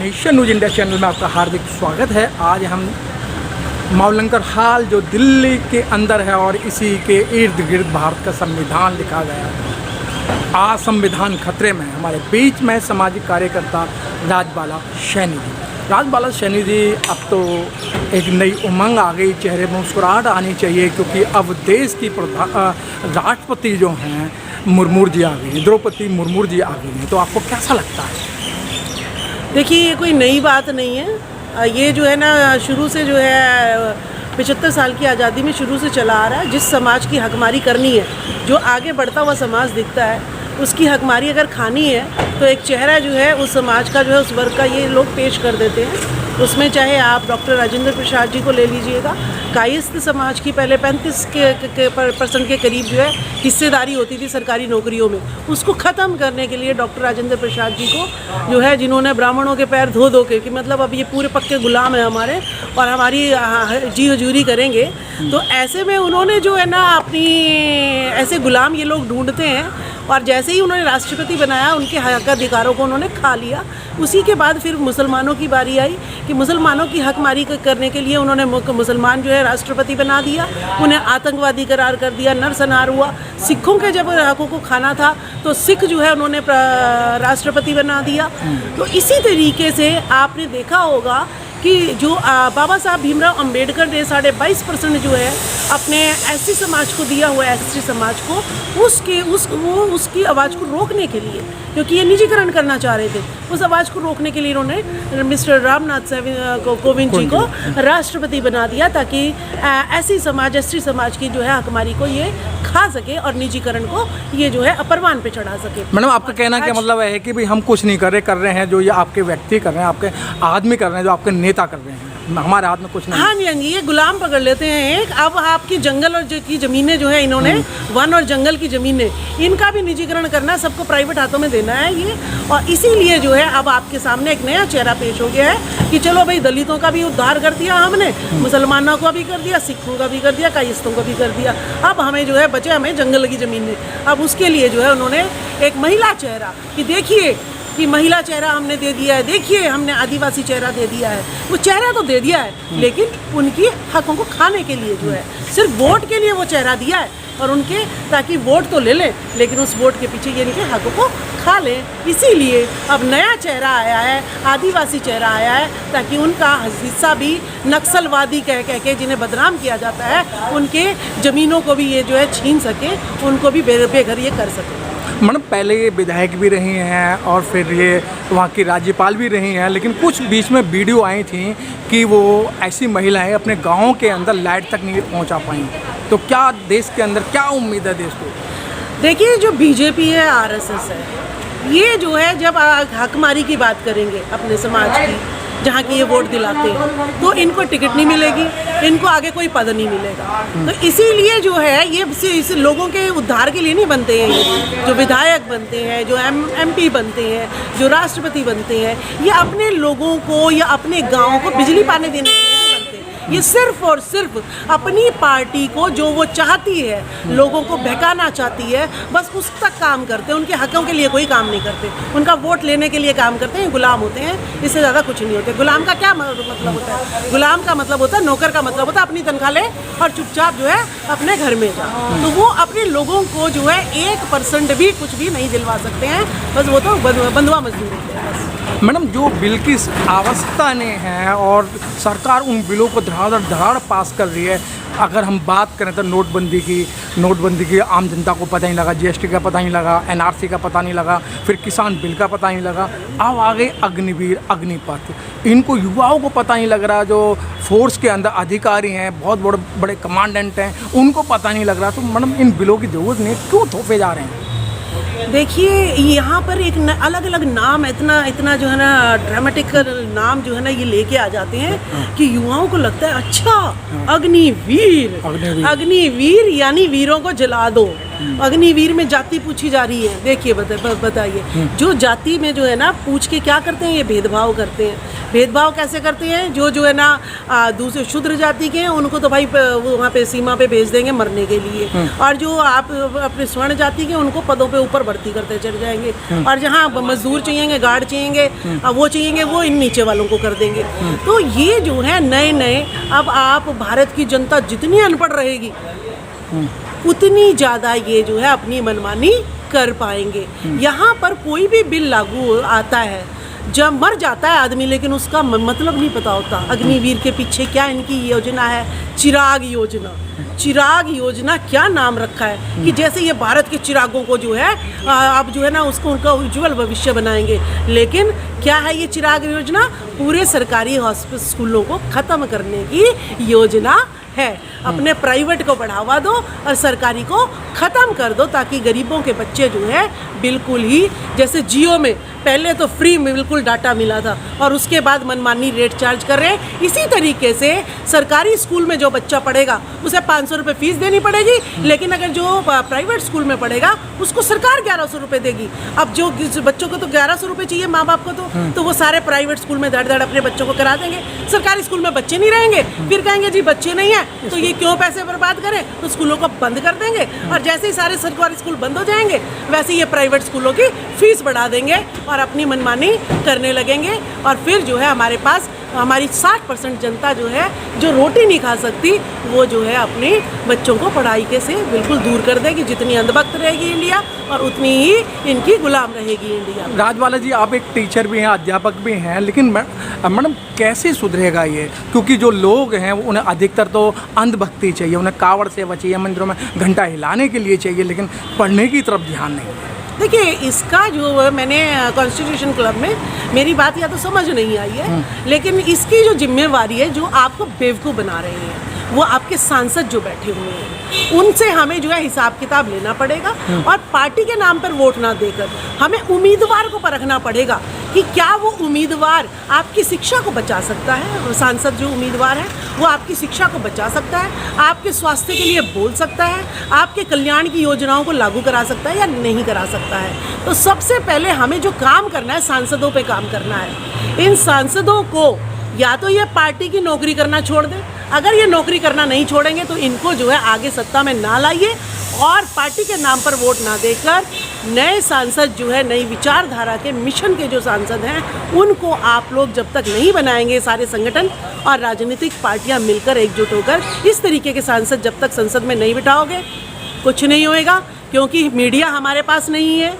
Asian news India channel में आपका हार्दिक स्वागत है। आज हम मौलंकर हाल जो दिल्ली के अंदर है और इसी के इर्द गिर्द भारत का संविधान लिखा गया है। आज संविधान खतरे में है। हमारे बीच में सामाजिक कार्यकर्ता राजबाला सैनी जी। राजबाला सैनी जी, अब तो एक नई उमंग आ गई, चेहरे में मुस्कुराहट आनी चाहिए, क्योंकि अब देश की राष्ट्रपति जो हैं मुर्मू जी आ गई, द्रौपदी मुर्मू जी आ गई हैं। तो आपको कैसा लगता है? देखिए, ये कोई नई बात नहीं है। ये जो है ना, शुरू से जो है 75 साल की आज़ादी में शुरू से चला आ रहा है। जिस समाज की हकमारी करनी है, जो आगे बढ़ता हुआ समाज दिखता है, उसकी हकमारी अगर खानी है तो एक चेहरा जो है उस समाज का, जो है उस वर्ग का, ये लोग पेश कर देते हैं। उसमें चाहे आप डॉक्टर राजेंद्र प्रसाद जी को ले लीजिएगा। कायस्थ समाज की पहले 35% के करीब जो है हिस्सेदारी होती थी सरकारी नौकरियों में, उसको ख़त्म करने के लिए डॉक्टर राजेंद्र प्रसाद जी को जो है, जिन्होंने ब्राह्मणों के पैर धो धो के, कि मतलब अब ये पूरे पक्के गुलाम हैं हमारे और हमारी जी हजूरी करेंगे, तो ऐसे में उन्होंने जो है ना अपनी, ऐसे गुलाम ये लोग ढूंढते हैं, और जैसे ही उन्होंने राष्ट्रपति बनाया उनके हक अधिकारों को उन्होंने खा लिया। उसी के बाद फिर मुसलमानों की बारी आई कि मुसलमानों की हकमारी करने के लिए उन्होंने मुसलमान जो है राष्ट्रपति बना दिया, उन्हें आतंकवादी करार कर दिया, नरसंहार हुआ। सिखों के जब हकों को खाना था तो सिख जो है उन्होंने राष्ट्रपति बना दिया। तो इसी तरीके से आपने देखा होगा कि जो बाबा साहब भीमराव अंबेडकर ने 22.5% जो है अपने एससी समाज को दिया हुआ है, एसटी समाज को, उसकी आवाज़ को रोकने के लिए, क्योंकि ये निजीकरण करना चाह रहे थे, उस आवाज़ को रोकने के लिए इन्होंने मिस्टर रामनाथ कोविंद जी को राष्ट्रपति बना दिया, ताकि एससी समाज, एसटी समाज की जो है हकमारी को ये खा सके और निजीकरण को ये जो है अपरवान पे चढ़ा सके। मैडम, आपका कहना क्या मतलब है कि भाई हम कुछ नहीं कर रहे हैं, जो ये आपके व्यक्ति कर रहे हैं, आपके आदमी कर रहे हैं, जो आपके नेता कर रहे हैं, हमारे हाथ में कुछ नहीं। हाँ जी, हाँ जी, ये गुलाम पकड़ लेते हैं एक। अब आपकी जंगल और की ज़मीनें जो है, इन्होंने वन और जंगल की ज़मीनें, इनका भी निजीकरण करना है, सबको प्राइवेट हाथों में देना है ये। और इसीलिए जो है अब आपके सामने एक नया चेहरा पेश हो गया है कि चलो भाई, दलितों का भी उद्धार कर दिया हमने, मुसलमानों का भी कर दिया, सिखों का भी कर दिया, कायस्थों का भी कर दिया, अब हमें जो है बचे हमें जंगल की ज़मीनें। अब उसके लिए जो है उन्होंने एक महिला चेहरा, कि देखिए कि महिला चेहरा हमने दे दिया है, देखिए हमने आदिवासी चेहरा दे दिया है। वो चेहरा तो दे दिया है, लेकिन उनकी हकों को खाने के लिए जो है, सिर्फ वोट के लिए वो चेहरा दिया है, और उनके, ताकि वोट तो ले लें, लेकिन उस वोट के पीछे ये इनके हकों को खा लें। इसीलिए अब नया चेहरा आया है, आदिवासी चेहरा आया है, ताकि उनका हिस्सा भी नक्सलवादी कह के जिन्हें बदनाम किया जाता है, उनके ज़मीनों को भी ये जो है छीन सके, उनको भी बेघर ये कर सके। मैडम, पहले ये विधायक भी रही हैं और फिर ये वहाँ की राज्यपाल भी रही हैं, लेकिन कुछ बीच में वीडियो आई थी कि वो ऐसी महिलाएं अपने गाँव के अंदर लाइट तक नहीं पहुँचा पाई। तो क्या देश के अंदर क्या उम्मीद है देश को? देखिए, जो बीजेपी है, आरएसएस है, ये जो है जब हकमारी की बात करेंगे अपने समाज की, जहाँ की ये वोट दिलाते हैं, तो इनको टिकट नहीं मिलेगी, इनको आगे कोई पद नहीं मिलेगा। तो इसीलिए जो है ये इस लोगों के उद्धार के लिए नहीं बनते हैं। ये जो विधायक बनते हैं, जो एमपी बनते हैं, जो राष्ट्रपति बनते हैं, ये अपने लोगों को या अपने गाँव को बिजली पानी देने के लिए नहीं बनते। ये सिर्फ और सिर्फ अपनी पार्टी को, जो वो चाहती है, लोगों को बहकाना चाहती है, बस उस तक काम करते हैं। उनके हकों के लिए कोई काम नहीं करते, उनका वोट लेने के लिए काम करते हैं। गुलाम होते हैं, इससे ज़्यादा कुछ नहीं होते। गुलाम का क्या मतलब होता है? गुलाम का मतलब होता है, नौकर का मतलब होता है अपनी तनख्वाह ले और चुपचाप जो है अपने घर में जा। तो वो अपने लोगों को जो है 1% भी कुछ भी नहीं दिलवा सकते हैं, बस वो तो बंधुआ मजदूर होते हैं बस। मैडम, जो बिल की अवस्था ने है और सरकार उन बिलों को धड़ाधड़ पास कर रही है। अगर हम बात करें तो नोटबंदी की आम जनता को पता नहीं लगा, जीएसटी का पता नहीं लगा, एनआरसी का पता नहीं लगा, फिर किसान बिल का पता नहीं लगा, अब आ गए अग्निवीर, अग्निपथ। इनको युवाओं को पता नहीं लग रहा, जो फोर्स के अंदर अधिकारी हैं, बहुत बड़े बड़े कमांडेंट हैं, उनको पता नहीं लग रहा। तो मैडम, इन बिलों की ज़रूरत नहीं, क्यों थोपे जा रहे हैं? देखिए, यहाँ पर एक अलग अलग नाम, इतना जो है ना ड्रामेटिक नाम जो है ना, ये लेके आ जाते हैं कि युवाओं को लगता है अच्छा, अग्निवीर यानी वीरों को जला दो। अग्निवीर में जाति पूछी जा रही है। देखिए बताइए, जो जाति में जो है ना पूछ के क्या करते हैं, ये भेदभाव करते हैं। भेदभाव कैसे करते हैं? जो है ना दूसरे शूद्र जाति के हैं उनको तो भाई वो वहाँ पे सीमा पे भेज देंगे मरने के लिए, और जो आप अपने स्वर्ण जाति के उनको पदों पे ऊपर भर्ती करते चले जाएंगे, और जहाँ मजदूर चाहिए, गार्ड चाहिए, वो चाहिए, वो इन नीचे वालों को कर देंगे। तो ये जो है नए अब आप भारत की जनता जितनी अनपढ़ रहेगी उतनी ज़्यादा ये जो है अपनी मनमानी कर पाएंगे। यहाँ पर कोई भी बिल लागू आता है, जब मर जाता है आदमी लेकिन उसका मतलब नहीं पता होता। अग्निवीर के पीछे क्या इनकी योजना है, चिराग योजना। चिराग योजना क्या नाम रखा है कि जैसे ये भारत के चिरागों को जो है अब जो है ना उसको उनका उज्जवल भविष्य बनाएंगे। लेकिन क्या है ये चिराग योजना? पूरे सरकारी हॉस्पिटल स्कूलों को ख़त्म करने की योजना है। अपने प्राइवेट को बढ़ावा दो और सरकारी को ख़त्म कर दो, ताकि गरीबों के बच्चे जो है बिल्कुल ही जैसे जियो में पहले तो फ्री में बिल्कुल डाटा मिला था और उसके बाद मनमानी रेट चार्ज कर रहे हैं, इसी तरीके से सरकारी स्कूल में जो बच्चा पढ़ेगा उसे 500 रुपये फीस देनी पड़ेगी, लेकिन अगर जो प्राइवेट स्कूल में पढ़ेगा उसको सरकार 1100 रुपये देगी। अब जो बच्चों को तो 1100 रुपये चाहिए माँ बाप को तो वो सारे प्राइवेट स्कूल में धड़ अपने बच्चों को करा देंगे। सरकारी स्कूल में बच्चे नहीं रहेंगे, फिर कहेंगे जी बच्चे नहीं हैं तो ये क्यों पैसे बर्बाद करें, तो स्कूलों को बंद कर देंगे, और जैसे ही सारे सरकारी स्कूल बंद हो जाएंगे वैसे ये प्राइवेट स्कूलों की फीस बढ़ा देंगे और अपनी मनमानी करने लगेंगे। और फिर जो है हमारे पास हमारी 60% जनता जो है जो रोटी नहीं खा सकती वो जो है अपने बच्चों को पढ़ाई के से बिल्कुल दूर कर देगी। जितनी अंधभक्त रहेगी इंडिया और उतनी ही इनकी गुलाम रहेगी इंडिया। राजबाला जी, आप एक टीचर भी हैं, अध्यापक भी हैं, लेकिन मैडम कैसे सुधरेगा ये? क्योंकि जो लोग हैं उन्हें अधिकतर तो अंधभक्ति चाहिए, उन्हें कावड़ सेवा चाहिए, मंदिरों में घंटा हिलाने के लिए चाहिए, लेकिन पढ़ने की तरफ ध्यान नहीं है। देखिए, इसका जो मैंने कॉन्स्टिट्यूशन क्लब में मेरी बात या तो समझ नहीं आई है, लेकिन इसकी जो जिम्मेवारी है जो आपको बेवकूफ़ बना रहे हैं वो आपके सांसद जो बैठे हुए हैं, उनसे हमें जो है हिसाब किताब लेना पड़ेगा और पार्टी के नाम पर वोट ना देकर हमें उम्मीदवार को परखना पड़ेगा कि क्या वो उम्मीदवार आपकी शिक्षा को बचा सकता है। सांसद जो उम्मीदवार है वो आपकी शिक्षा को बचा सकता है, आपके स्वास्थ्य के लिए बोल सकता है, आपके कल्याण की योजनाओं को लागू करा सकता है या नहीं करा सकता है। तो सबसे पहले हमें जो काम करना है सांसदों पे काम करना है। इन सांसदों को या तो ये पार्टी की नौकरी करना छोड़ दें, अगर ये नौकरी करना नहीं छोड़ेंगे तो इनको जो है आगे सत्ता में ना लाइए और पार्टी के नाम पर वोट ना देकर नए सांसद जो है नई विचारधारा के मिशन के जो सांसद हैं उनको आप लोग जब तक नहीं बनाएंगे, सारे संगठन और राजनीतिक पार्टियां मिलकर एकजुट होकर इस तरीके के सांसद जब तक संसद में नहीं बिठाओगे कुछ नहीं होएगा। क्योंकि मीडिया हमारे पास नहीं है,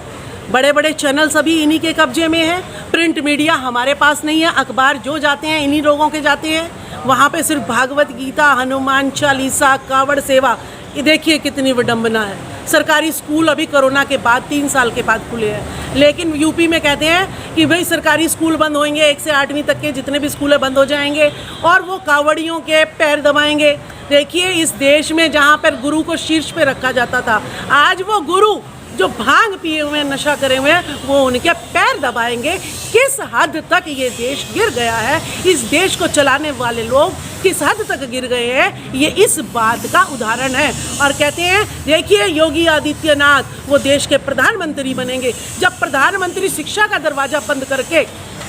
बड़े बड़े चैनल सभी इन्हीं के कब्जे में हैं, प्रिंट मीडिया हमारे पास नहीं है, अखबार जो जाते हैं इन्हीं लोगों के जाते हैं, वहाँ पे सिर्फ भागवत गीता, हनुमान चालीसा, कावड़ सेवा। ये देखिए कितनी विडंबना है। सरकारी स्कूल अभी कोरोना के बाद 3 साल के बाद खुले हैं, लेकिन यूपी में कहते हैं कि भाई सरकारी स्कूल बंद होंगे, 1 से 8वीं तक के जितने भी स्कूल बंद हो जाएंगे और वो कावड़ियों के पैर दबाएंगे। देखिए, इस देश में जहाँ पर गुरु को शीर्ष पे रखा जाता था, आज वो गुरु जो भांग पिए हुए नशा करे हुए हैं वो उनके पैर दबाएंगे। किस हद तक ये देश गिर गया है, इस देश को चलाने वाले लोग किस हद तक गिर गए हैं, ये इस बात का उदाहरण है। और कहते हैं देखिए योगी आदित्यनाथ वो देश के प्रधानमंत्री बनेंगे। जब प्रधानमंत्री शिक्षा का दरवाज़ा बंद करके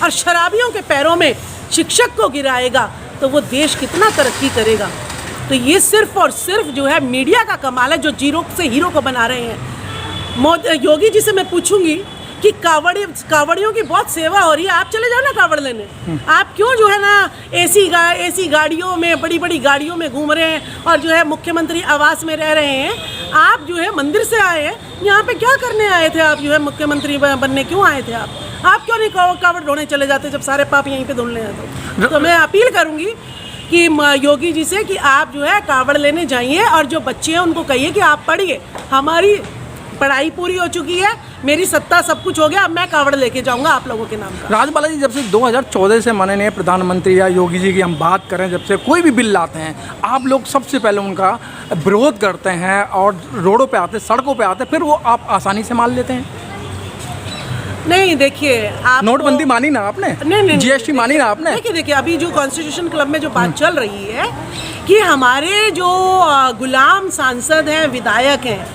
और शराबियों के पैरों में शिक्षक को गिराएगा तो वो देश कितना तरक्की करेगा। तो ये सिर्फ और सिर्फ जो है मीडिया का कमाल है जो जीरो से हीरो को बना रहे हैं। योगी जी से मैं पूछूंगी कि कावड़ियों की बहुत सेवा हो रही है, आप चले जाओ ना कावड़ लेने। आप क्यों जो है ना एसी गाड़ियों में, बड़ी बड़ी गाड़ियों में घूम रहे हैं और जो है मुख्यमंत्री आवास में रह रहे हैं। आप जो है मंदिर से आए हैं, यहाँ पे क्या करने आए थे? आप जो है मुख्यमंत्री बनने क्यों आए थे? आप क्यों नहीं कावड़ ढोने चले जाते जब सारे पाप यहीं पे धुल रहे हैं? तो मैं अपील करूँगी कि योगी जी से कि आप जो है कावड़ लेने जाइए और जो बच्चे हैं उनको कहिए कि आप पढ़िए, हमारी पढ़ाई पूरी हो चुकी है, मेरी सत्ता सब कुछ हो गया, अब मैं कावड़ लेके जाऊंगा आप लोगों के नाम का। राजबाला जी, जब से 2014 से माननीय प्रधानमंत्री या योगी जी की हम बात करें, जब से कोई भी बिल लाते हैं आप लोग सबसे पहले उनका विरोध करते हैं और रोडों पे आते, सड़कों पे आते, फिर वो आप आसानी से मान लेते हैं। नहीं, देखिए, आप नोटबंदी मानी ना आपने? नहीं, जीएसटी मानी ना आपने? देखिए अभी जो कॉन्स्टिट्यूशन क्लब में जो बात चल रही है कि हमारे जो गुलाम सांसद हैं, विधायक हैं,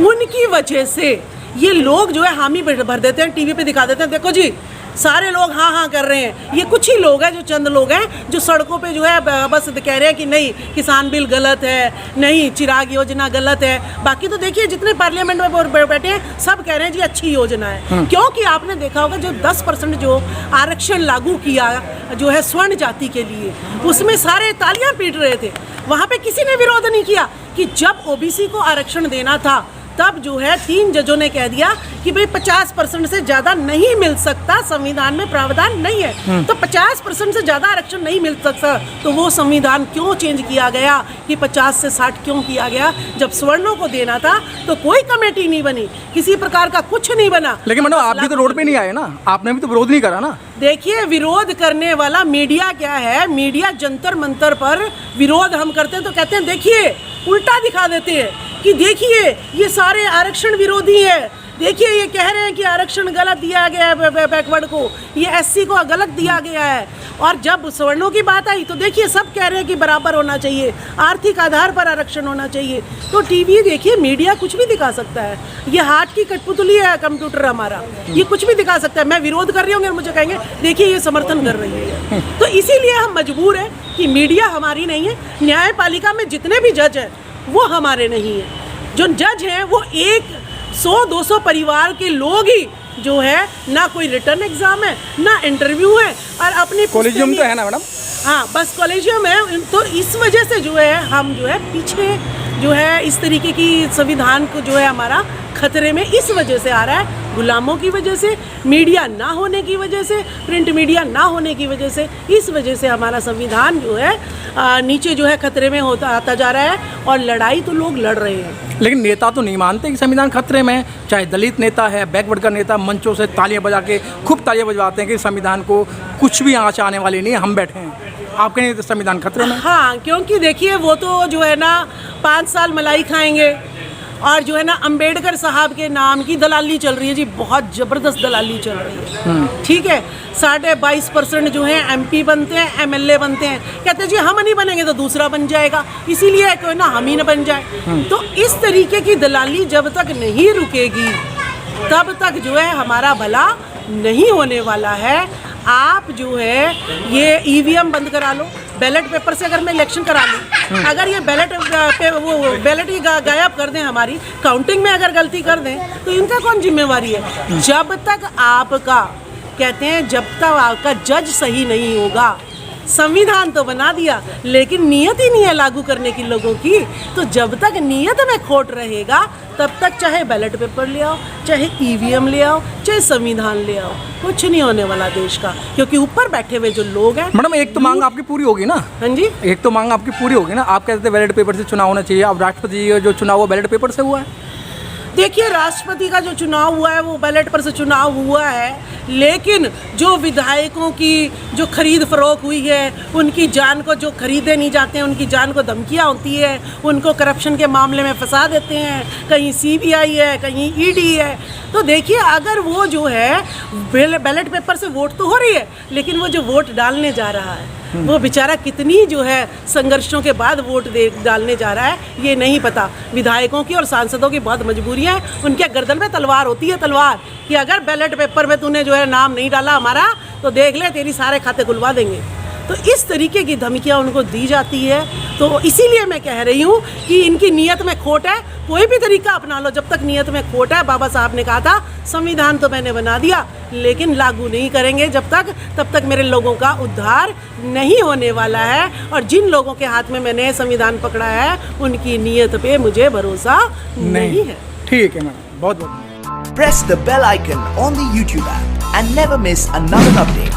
उनकी वजह से ये लोग जो है हामी भर देते हैं, टीवी पे दिखा देते हैं, देखो जी सारे लोग हाँ हाँ कर रहे हैं। ये कुछ ही लोग हैं, जो चंद लोग हैं जो सड़कों पे जो है बस कह रहे हैं कि नहीं किसान बिल गलत है, नहीं चिराग योजना गलत है। बाकी तो देखिए जितने पार्लियामेंट में बैठे हैं सब कह रहे हैं जी अच्छी योजना है। क्योंकि आपने देखा होगा जो 10% जो आरक्षण लागू किया जो है स्वर्ण जाति के लिए, उसमें सारे तालियां पीट रहे थे। वहाँ पे किसी ने विरोध नहीं किया कि जब ओबीसी को आरक्षण देना था तब जो है 3 जजों ने कह दिया कि भाई 50% से ज़्यादा नहीं मिल सकता, संविधान में प्रावधान नहीं है। तो 50% से ज़्यादा आरक्षण नहीं मिल सकता, तो वो संविधान क्यों चेंज किया गया कि 50 से 60 क्यों किया गया? जब सवर्णों को देना था तो कोई कमेटी नहीं बनी, किसी प्रकार का कुछ नहीं बना। लेकिन मैडम आप भी तो रोड पे नहीं आए ना, आपने भी तो विरोध नहीं करा ना। देखिए विरोध करने वाला मीडिया क्या है, मीडिया जंतर मंतर पर विरोध हम करते हैं तो कहते हैं देखिए उल्टा दिखा देते हैं कि देखिए ये सारे आरक्षण विरोधी है, देखिए ये कह रहे हैं कि आरक्षण गलत दिया गया है बैकवर्ड को, ये एससी को गलत दिया गया है। और जब सवर्णों की बात आई तो देखिए सब कह रहे हैं कि बराबर होना चाहिए, आर्थिक आधार पर आरक्षण होना चाहिए। तो टीवी देखिए मीडिया कुछ भी दिखा सकता है, ये हाथ की कठपुतली है कंप्यूटर हमारा, ये कुछ भी दिखा सकता है। मैं विरोध कर रही हूँ, मुझे कहेंगे देखिए ये समर्थन कर रही है। तो इसीलिए हम मजबूर हैं कि मीडिया हमारी नहीं है। न्यायपालिका में जितने भी जज हैं वो हमारे नहीं है। जो जज हैं वो 100-200 परिवार के लोग ही जो है, ना कोई रिटर्न एग्जाम है ना इंटरव्यू है, और अपनी कॉलेजियम तो है ना मैडम? हाँ बस कॉलेजियम है। तो इस वजह से जो है हम जो है पीछे जो है इस तरीके की संविधान को जो है हमारा खतरे में इस वजह से आ रहा है, गुलामों की वजह से, मीडिया ना होने की वजह से, प्रिंट मीडिया ना होने की वजह से, इस वजह से हमारा संविधान जो है नीचे जो है खतरे में होता आता जा रहा है। और लड़ाई तो लोग लड़ रहे हैं, लेकिन नेता तो नहीं मानते कि संविधान खतरे में है। चाहे दलित नेता है, बैकवर्ड का नेता मंचों से तालियां बजा के खूब तालियां बजवाते हैं कि संविधान को कुछ भी आँच आने वाली नहीं है, हम बैठे हैं। आपके नहीं तो संविधान खतरे में? हाँ, क्योंकि देखिए वो तो जो है ना 5 साल मलाई खाएंगे, और जो है ना अंबेडकर साहब के नाम की दलाली चल रही है जी, बहुत ज़बरदस्त दलाली चल रही है। ठीक है, 22.5% जो है एमपी बनते हैं, एमएलए बनते हैं, कहते हैं जी हम नहीं बनेंगे तो दूसरा बन जाएगा, इसीलिए कोई ना हम ही न बन जाए। तो इस तरीके की दलाली जब तक नहीं रुकेगी तब तक जो है हमारा भला नहीं होने वाला है। आप जो है ये ईवीएम बंद करा लो, बैलेट पेपर से अगर मैं इलेक्शन करा लूँ, अगर ये बैलेट ही गायब कर दें, हमारी काउंटिंग में अगर गलती कर दें तो इनका कौन जिम्मेवारी है? जब तक आपका कहते हैं जब तक आपका जज सही नहीं होगा, संविधान तो बना दिया लेकिन नीयत ही नहीं है लागू करने की लोगों की, तो जब तक नीयत में खोट रहेगा तब तक चाहे बैलेट पेपर ले आओ, चाहे ईवीएम ले आओ, चाहे संविधान ले आओ, कुछ नहीं होने वाला देश का। क्योंकि ऊपर बैठे हुए जो लोग हैं। मैडम एक तो मांग आपकी पूरी होगी ना? हाँ जी, एक तो मांग आपकी पूरी होगी ना। आप कहते थे बैलेट पेपर से चुनाव होना चाहिए, अब राष्ट्रपति जी का जो चुनाव हुआ बैलेट पेपर से हुआ है। देखिए राष्ट्रपति का जो चुनाव हुआ है वो बैलेट पर से चुनाव हुआ है, लेकिन जो विधायकों की जो खरीद फरोख्त हुई है, उनकी जान को जो खरीदे नहीं जाते हैं, उनकी जान को धमकियां होती है, उनको करप्शन के मामले में फंसा देते हैं, कहीं सीबीआई है, कहीं ईडी है। तो देखिए अगर वो जो है बैलेट पेपर से वोट तो हो रही है, लेकिन वो जो वोट डालने जा रहा है वो बेचारा कितनी जो है संघर्षों के बाद वोट डालने जा रहा है ये नहीं पता। विधायकों की और सांसदों की बहुत मजबूरियां हैं, उनके गर्दन में तलवार होती है, तलवार कि अगर बैलेट पेपर में तूने जो है नाम नहीं डाला हमारा तो देख ले तेरी सारे खाते खुलवा देंगे। तो इस तरीके की धमकियां उनको दी जाती है। तो इसीलिए मैं कह रही हूँ कि इनकी नीयत में खोट है, कोई भी तरीका अपना लो, जब तक नीयत में खोट है। बाबा साहब ने कहा था संविधान तो मैंने बना दिया लेकिन लागू नहीं करेंगे जब तक, तब तक मेरे लोगों का उद्धार नहीं होने वाला है। और जिन लोगों के हाथ में मैंने संविधान पकड़ा है उनकी नीयत पे मुझे भरोसा नहीं है। ठीक है मैडम, बहुत बहुत। Press the bell icon on the YouTube app and never miss another update.